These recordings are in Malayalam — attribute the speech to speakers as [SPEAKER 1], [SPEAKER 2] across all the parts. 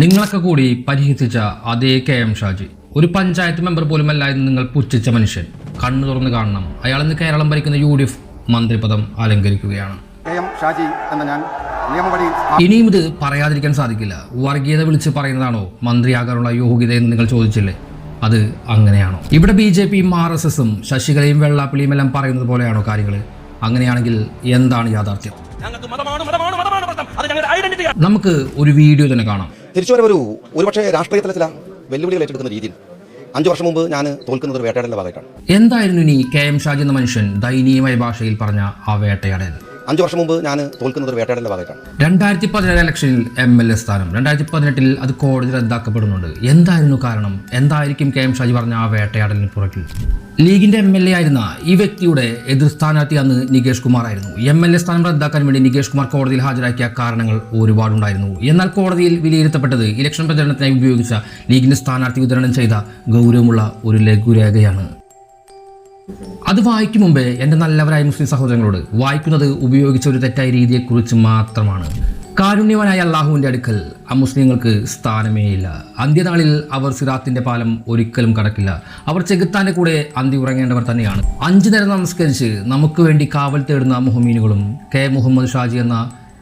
[SPEAKER 1] നിങ്ങളൊക്കെ കൂടി പരിഹസിച്ച അതേ KM ഷാജി, ഒരു പഞ്ചായത്ത് മെമ്പർ പോലുമല്ല എന്ന് നിങ്ങൾ പുച്ഛിച്ച മനുഷ്യൻ, കണ്ണു തുറന്ന് കാണണം. അയാൾ ഇന്ന് കേരളം ഭരിക്കുന്ന UDF മന്ത്രിപദം അലങ്കരിക്കുകയാണ്. ഇനിയും ഇത് പറയാതിരിക്കാൻ സാധിക്കില്ല. വർഗീയത വിളിച്ച് പറയുന്നതാണോ മന്ത്രിയാകാനുള്ള യോഗ്യതയെന്ന് നിങ്ങൾ ചോദിച്ചില്ലേ? അത് അങ്ങനെയാണോ? ഇവിടെ BJPയും RSSും ശശികലയും വെള്ളാപ്പള്ളിയും എല്ലാം പറയുന്നത് പോലെയാണോ കാര്യങ്ങൾ? അങ്ങനെയാണെങ്കിൽ എന്താണ് യാഥാർത്ഥ്യം? നമുക്ക് ഒരു വീഡിയോ തന്നെ കാണാം.
[SPEAKER 2] ഒരുപക്ഷെ രാഷ്ട്രീയ തലത്തില വെല്ലുവിളികൾ ഏറ്റെടുക്കുന്ന രീതിയിൽ 5 വർഷം മുമ്പ് ഞാൻ തോൽക്കുന്നത് വേട്ടയാടലിന്റെ ഭാഗമായിട്ടാണ്.
[SPEAKER 1] എന്തായിരുന്നു ഇനി KM ഷാജി എന്ന മനുഷ്യൻ ദയനീയമായ ഭാഷയിൽ പറഞ്ഞ ആ വേട്ടയാടൽ?
[SPEAKER 2] 5 വർഷം മുമ്പ് ഞാൻ തോൽക്കുന്നത് വേട്ടയാടലിന്റെ ഭാഗമായിട്ടാണ്.
[SPEAKER 1] 2017 ഇലക്ഷനിൽ MLA സ്ഥാനം 2018 അത് കോടതി റദ്ദാക്കപ്പെടുന്നുണ്ട്. എന്തായിരുന്നു കാരണം? എന്തായിരിക്കും KM ഷാജി പറഞ്ഞ ആ വേട്ടയാടലിന് പുറകിൽ? ലീഗിന്റെ MLA ആയിരുന്ന ഈ വ്യക്തിയുടെ എതിർ സ്ഥാനാർത്ഥി അന്ന് നികേഷ് കുമാർ ആയിരുന്നു. MLA സ്ഥാനം റദ്ദാക്കാൻ വേണ്ടി നികേഷ് കുമാർ കോടതിയിൽ ഹാജരാക്കിയ കാരണങ്ങൾ ഒരുപാടുണ്ടായിരുന്നു. എന്നാൽ കോടതിയിൽ വിലയിരുത്തപ്പെട്ടത് ഇലക്ഷൻ പ്രചരണത്തിനായി ഉപയോഗിച്ച ലീഗിന്റെ സ്ഥാനാർത്ഥി വിതരണം ചെയ്ത ഗൗരവമുള്ള ഒരു ലഘുരേഖയാണ്. അത് വായിക്കും മുമ്പേ എൻ്റെ നല്ലവരായ മുസ്ലിം സഹോദരങ്ങളോട്, വായിക്കുന്നത് ഉപയോഗിച്ച ഒരു തെറ്റായ രീതിയെക്കുറിച്ച് മാത്രമാണ്. കാരുണ്യവാനായ അള്ളാഹുവിൻ്റെ അടുക്കൽ അമുസ്ലിങ്ങൾക്ക് സ്ഥാനമേയില്ല. അന്ത്യനാളിൽ അവർ സിറാത്തിന്റെ പാലം ഒരിക്കലും കടക്കില്ല. അവർ ചെകുത്താന്റെ കൂടെ അന്തി ഉറങ്ങേണ്ടവർ തന്നെയാണ്. 5 നേരം നമസ്കരിച്ച് നമുക്ക് വേണ്ടി കാവൽ തേടുന്ന മുഹമ്മീനുകളും മുഹമ്മദ് ഷാജി എന്ന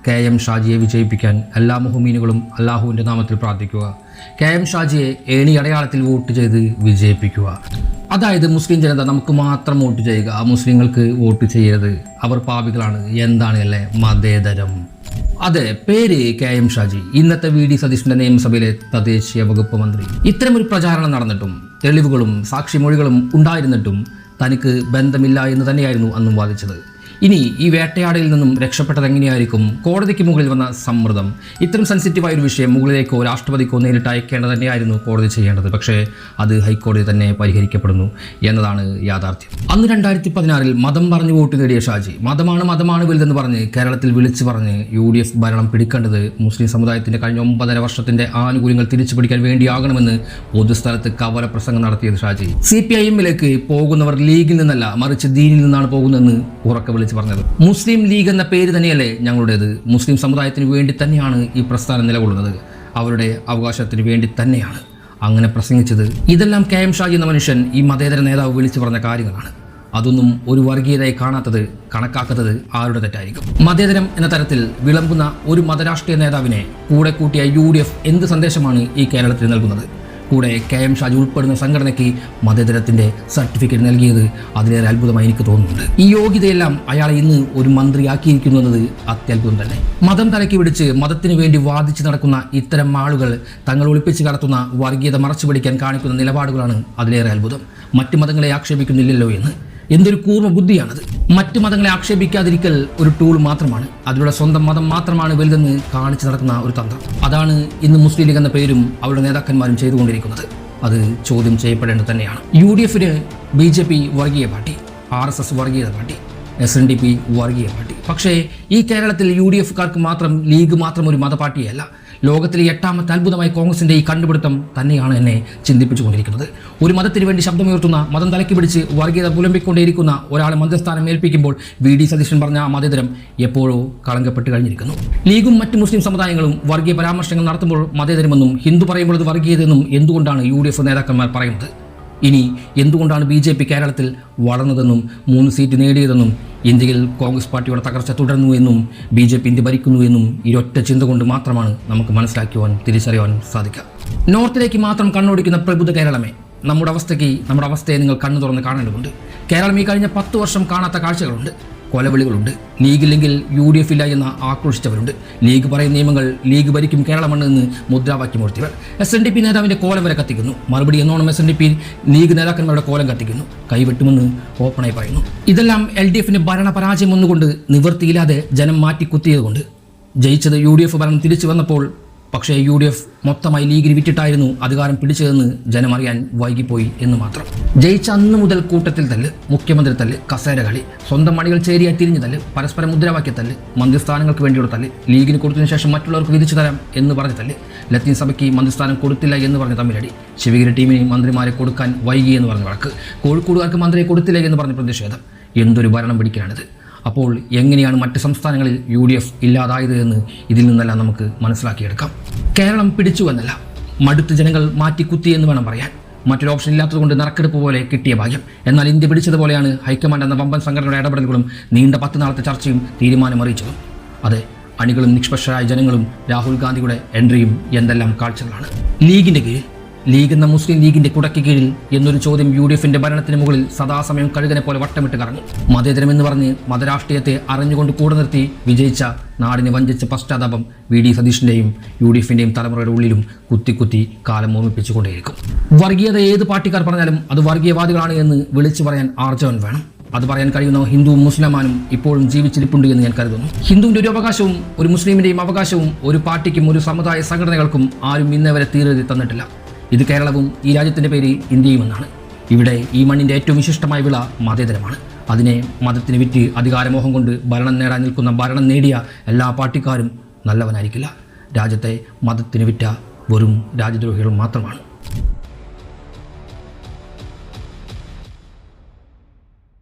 [SPEAKER 1] KM ഷാജിയെ വിജയിപ്പിക്കാൻ എല്ലാ മുഹമ്മീനുകളും അള്ളാഹുവിൻ്റെ നാമത്തിൽ പ്രാർത്ഥിക്കുക. KM ഷാജിയെ ഏണി അടയാളത്തിൽ വോട്ട് ചെയ്ത് വിജയിപ്പിക്കുക. അതായത് മുസ്ലിം ജനത നമുക്ക് മാത്രം വോട്ട് ചെയ്യുക, മുസ്ലിങ്ങൾക്ക് വോട്ട് ചെയ്യരുത്, അവർ പാപികളാണ്. എന്താണ് അല്ലേ മതേതരം? അതെ, പേര് KM ഷാജി, ഇന്നത്തെ VD സതീഷിന്റെ നിയമസഭയിലെ തദ്ദേശീയ വകുപ്പ് മന്ത്രി. ഇത്തരമൊരു പ്രചാരണം നടന്നിട്ടും തെളിവുകളും സാക്ഷിമൊഴികളും ഉണ്ടായിരുന്നിട്ടും തനിക്ക് ബന്ധമില്ല എന്ന് തന്നെയായിരുന്നു അന്നും വാദിച്ചത്. ഇനി ഈ വേട്ടയാടലിൽ നിന്നും രക്ഷപ്പെട്ടത് എങ്ങനെയായിരിക്കും? കോടതിക്ക് മുകളിൽ വന്ന സമ്മർദ്ദം, ഇത്തരം സെൻസിറ്റീവായ ഒരു വിഷയം മുകളിലേക്കോ രാഷ്ട്രപതിക്കോ നേരിട്ട് അയക്കേണ്ടത് തന്നെയായിരുന്നു കോടതി ചെയ്യേണ്ടത്. പക്ഷേ അത് ഹൈക്കോടതി തന്നെ പരിഹരിക്കപ്പെടുന്നു എന്നതാണ് യാഥാർത്ഥ്യം. അന്ന് 2016 മതം പറഞ്ഞ് വോട്ട് നേടിയ ഷാജി മതമാണ് വലുതെന്ന് പറഞ്ഞ് കേരളത്തിൽ വിളിച്ചു പറഞ്ഞ് UDF ഭരണം പിടിക്കേണ്ടത് മുസ്ലിം സമുദായത്തിന്റെ കഴിഞ്ഞ 9.5 വർഷത്തിന്റെ ആനുകൂല്യങ്ങൾ തിരിച്ചു പിടിക്കാൻ വേണ്ടിയാകണമെന്ന് പൊതുസ്ഥലത്ത് കവല പ്രസംഗം നടത്തിയത് ഷാജി. CPIM-ലേക്ക് പോകുന്നവർ ലീഗിൽ നിന്നല്ല മറിച്ച് ദീനിൽ നിന്നാണ് പോകുന്നതെന്ന് ഉറക്കെ വിളിച്ചു പറഞ്ഞത്. മുസ്ലിം ലീഗ് എന്ന പേര് തന്നെയല്ലേ ഞങ്ങളുടേത്? മുസ്ലിം സമുദായത്തിന് വേണ്ടി തന്നെയാണ് ഈ പ്രസ്ഥാനം നിലകൊള്ളുന്നത്, അവരുടെ അവകാശത്തിന് വേണ്ടി തന്നെയാണ് അങ്ങനെ പ്രസംഗിച്ചത്. ഇതെല്ലാം KM ഷാജി എന്ന മനുഷ്യൻ, ഈ മതേതര നേതാവ് വിളിച്ചു പറഞ്ഞ കാര്യങ്ങളാണ്. അതൊന്നും ഒരു വർഗീയതയെ കണക്കാക്കാത്തത് ആരുടെ തെറ്റായിരിക്കും? മതേതരം എന്ന തരത്തിൽ വിളമ്പുന്ന ഒരു മതരാഷ്ട്രീയ നേതാവിനെ കൂടെ കൂട്ടിയ UDF എന്ത് സന്ദേശമാണ് ഈ കേരളത്തിൽ നൽകുന്നത്? കൂടെ KM ഷാജി ഉൾപ്പെടുന്ന സംഘടനയ്ക്ക് മതേതരത്തിന്റെ സർട്ടിഫിക്കറ്റ് നൽകിയത് അതിലേറെ അത്ഭുതമായി എനിക്ക് തോന്നുന്നുണ്ട്. ഈ യോഗ്യതയെല്ലാം അയാളെ ഇന്ന് ഒരു മന്ത്രിയാക്കിയിരിക്കുന്നത് അത്യത്ഭുതം തന്നെ. മതം തലയ്ക്ക് പിടിച്ച് മതത്തിന് വേണ്ടി വാദിച്ച് നടക്കുന്ന ഇത്തരം ആളുകൾ തങ്ങൾ ഒളിപ്പിച്ച് കടത്തുന്ന വർഗീയത മറച്ചുപിടിക്കാൻ കാണിക്കുന്ന നിലപാടുകളാണ് അതിലേറെ അത്ഭുതം. മറ്റ് മതങ്ങളെ ആക്ഷേപിക്കുന്നില്ലല്ലോ എന്ന്. എന്തൊരു കൂർമ്മ ബുദ്ധിയാണത്! മറ്റു മതങ്ങളെ ആക്ഷേപിക്കാതിരിക്കൽ ഒരു ടൂൾ മാത്രമാണ്, അതിലൂടെ സ്വന്തം മതം മാത്രമാണ് വലുതെന്ന് കാണിച്ചു നടക്കുന്ന ഒരു തന്ത്രം. അതാണ് ഇന്ന് മുസ്ലിം ലീഗ് എന്ന പേരും അവരുടെ നേതാക്കന്മാരും ചെയ്തുകൊണ്ടിരിക്കുന്നത്. അത് ചോദ്യം ചെയ്യപ്പെടേണ്ടത് തന്നെയാണ്. UDF-ന് BJP വർഗീയ പാർട്ടി, RSS വർഗീയ പാർട്ടി, SNDP വർഗീയ പാർട്ടി. പക്ഷേ ഈ കേരളത്തിൽ UDF-കാർക്ക് മാത്രം ലീഗ് മാത്രം ഒരു മതപാർട്ടിയല്ല. ലോകത്തിലെ 8ാമത്തെ അത്ഭുതമായി കോൺഗ്രസിന്റെ ഈ കണ്ടുപിടുത്തം തന്നെയാണ് എന്നെ ചിന്തിപ്പിച്ചുകൊണ്ടിരിക്കുന്നത്. ഒരു മതത്തിന് വേണ്ടി ശബ്ദമുയർത്തുന്ന, മതം തലയ്ക്ക് പിടിച്ച് വർഗീയത പുലമ്പിക്കൊണ്ടേയിരിക്കുന്ന ഒരാളെ മന്ത്രിസ്ഥാനം ഏൽപ്പിക്കുമ്പോൾ VD സതീശൻ പറഞ്ഞ ആ മതേതരം എപ്പോഴോ കളങ്കപ്പെട്ട് കഴിഞ്ഞിരിക്കുന്നു. ലീഗും മറ്റ് മുസ്ലിം സമുദായങ്ങളും വർഗീയ പരാമർശങ്ങൾ നടത്തുമ്പോൾ മതേതരമെന്നും ഹിന്ദു പറയുമ്പോൾ അത് വർഗീയതെന്നും എന്തുകൊണ്ടാണ് UDF നേതാക്കന്മാർ പറയുന്നത്? ഇനി എന്തുകൊണ്ടാണ് BJP കേരളത്തിൽ വളർന്നതെന്നും 3 സീറ്റ് നേടിയതെന്നും ഇന്ത്യയിൽ കോൺഗ്രസ് പാർട്ടിയുടെ തകർച്ച തുടർന്നു എന്നും BJP ഇന്ത്യ ഭരിക്കുന്നു എന്നും ഈ ഒറ്റ ചിന്ത കൊണ്ട് മാത്രമാണ് നമുക്ക് മനസ്സിലാക്കുവാനും തിരിച്ചറിയുവാനും സാധിക്കുക. നോർത്തിലേക്ക് മാത്രം കണ്ണോടിക്കുന്ന പ്രബുദ്ധ കേരളമേ, നമ്മുടെ അവസ്ഥയെ നിങ്ങൾ കണ്ണു തുറന്ന് കാണേണ്ടതുണ്ട്. കേരളം ഈ കഴിഞ്ഞ 10 വർഷം കാണാത്ത കാഴ്ചകളുണ്ട്. കൊലവിളികളുണ്ട്. ലീഗില്ലെങ്കിൽ UDF ഇല്ല എന്ന് ആക്രോശിച്ചവരുണ്ട്. ലീഗ് പറയുന്ന നിയമങ്ങൾ ലീഗ് ഭരിക്കും കേരളമണ്ണ് എന്ന് മുദ്രാവാക്യമൂർത്തികൾ. SNDP നേതാവിൻ്റെ കോലം വരെ കത്തിക്കുന്നു. മറുപടി എന്നോണം SNDP ലീഗ് നേതാക്കന്മാരുടെ കോലം കത്തിക്കുന്നു, കൈവെട്ടുമെന്ന് ഓപ്പണായി പറയുന്നു. ഇതെല്ലാം LDF-ന് ഭരണപരാജയം ഒന്നുകൊണ്ട് നിവൃത്തിയില്ലാതെ ജനം മാറ്റിക്കുത്തിയതുകൊണ്ട്. ജയിച്ചത് UDF ഭരണം തിരിച്ചു വന്നപ്പോൾ പക്ഷേ UDF മൊത്തമായി ലീഗിന് വിറ്റിട്ടായിരുന്നു അധികാരം പിടിച്ചതെന്ന് ജനമറിയാൻ വൈകിപ്പോയി എന്ന് മാത്രം. ജയിച്ച അന്ന് മുതൽ കൂട്ടത്തിൽ തല്ല്, മുഖ്യമന്ത്രി തല്ല്, കസേര കളി, സ്വന്തം മണികൾ ചേരിയായി തിരിഞ്ഞു തല്ല്, പരസ്പരം മുദ്രാവാക്യ തല്ല്, മന്ത്രിസ്ഥാനങ്ങൾക്ക് വേണ്ടിയുള്ള തല്ല്, ലീഗിന് കൊടുത്തതിനു ശേഷം മറ്റുള്ളവർക്ക് വിധിച്ചു തരാം എന്ന് പറഞ്ഞ തല്ല്, ലത്തീൻ സഭയ്ക്ക് മന്ത്രിസ്ഥാനം കൊടുത്തില്ല എന്ന് പറഞ്ഞ തമ്മിലടി, ശിവഗിരി ടീമിന് മന്ത്രിമാരെ കൊടുക്കാൻ വൈകി എന്ന് പറഞ്ഞ വഴക്ക്, കോഴിക്കോടുകാർക്ക് മന്ത്രിയെ കൊടുത്തില്ല എന്ന് പറഞ്ഞ പ്രതിഷേധം. എന്തൊരു ഭരണം പിടിക്കാനാണിത്! അപ്പോൾ എങ്ങനെയാണ് മറ്റ് സംസ്ഥാനങ്ങളിൽ UDF ഇല്ലാതായത് എന്ന് ഇതിൽ നിന്നെല്ലാം നമുക്ക് മനസ്സിലാക്കിയെടുക്കാം. കേരളം പിടിച്ചു എന്നല്ല, മടുത്ത് ജനങ്ങൾ മാറ്റിക്കുത്തി എന്ന് വേണം പറയാൻ. മറ്റൊരു ഓപ്ഷൻ ഇല്ലാത്തതുകൊണ്ട് നറുക്കെടുപ്പ് പോലെ കിട്ടിയ ഭാഗ്യം. എന്നാൽ ഇന്ത്യ പിടിച്ചതുപോലെയാണ് ഹൈക്കമാൻഡ് എന്ന വമ്പൻ സംഘടനയുടെ ഇടപെടലുകളും നീണ്ട 10 നാളത്തെ ചർച്ചയും തീരുമാനം അറിയിച്ചതും. അതെ, അണികളും നിഷ്പക്ഷരായ ജനങ്ങളും രാഹുൽ ഗാന്ധിയുടെ എൻട്രിയും എന്തെല്ലാം കാഴ്ചകളാണ്. ലീഗിൻ്റെ കീഴിൽ, ലീഗ് എന്ന മുസ്ലിം ലീഗിൻ്റെ കുടയ്ക്ക് കീഴിൽ എന്നൊരു ചോദ്യം UDFിൻ്റെ ഭരണത്തിന് മുകളിൽ സദാസമയം കഴുകനെ പോലെ വട്ടമിട്ട് കറങ്ങി. മതേതരമെന്ന് പറഞ്ഞ് മതരാഷ്ട്രീയത്തെ അറിഞ്ഞുകൊണ്ട് കൂടെ നിർത്തി വിജയിച്ച, നാടിനെ വഞ്ചിച്ച പശ്ചാത്താപം VD സതീഷിൻ്റെയും UDFിൻ്റെയും തലമുറയുടെ ഉള്ളിലും കുത്തി കാലം ഓർമ്മിപ്പിച്ചുകൊണ്ടേയിരിക്കും. വർഗീയത ഏത് പാർട്ടിക്കാർ പറഞ്ഞാലും അത് വർഗീയവാദികളാണ് എന്ന് വിളിച്ചു പറയാൻ ആർജവൻ വേണം. അത് പറയാൻ കഴിയുന്ന ഹിന്ദുവും മുസ്ലിമാനും ഇപ്പോഴും ജീവിച്ചിരിപ്പുണ്ട് എന്ന് ഞാൻ കരുതുന്നു. ഹിന്ദുവിൻ്റെ ഒരു അവകാശവും ഒരു മുസ്ലിമിൻ്റെയും അവകാശവും ഒരു പാർട്ടിക്കും ഒരു സമുദായ സംഘടനകൾക്കും ആരും ഇന്നേവരെ തീരെഴുതി തന്നിട്ടില്ല. ഇത് കേരളവും ഈ രാജ്യത്തിൻ്റെ പേര് ഇന്ത്യയും എന്നാണ്. ഇവിടെ ഈ മണ്ണിൻ്റെ ഏറ്റവും വിശിഷ്ടമായ വിള മതേതരമാണ്. അതിനെ മതത്തിന് വിറ്റ് അധികാരമോഹം കൊണ്ട് ഭരണം നേടാൻ നിൽക്കുന്ന, ഭരണം നേടിയ എല്ലാ പാർട്ടിക്കാരും നല്ലവനായിരിക്കില്ല. രാജ്യത്തെ മതത്തിന് വിറ്റ വെറും രാജ്യദ്രോഹികൾ മാത്രമാണ്.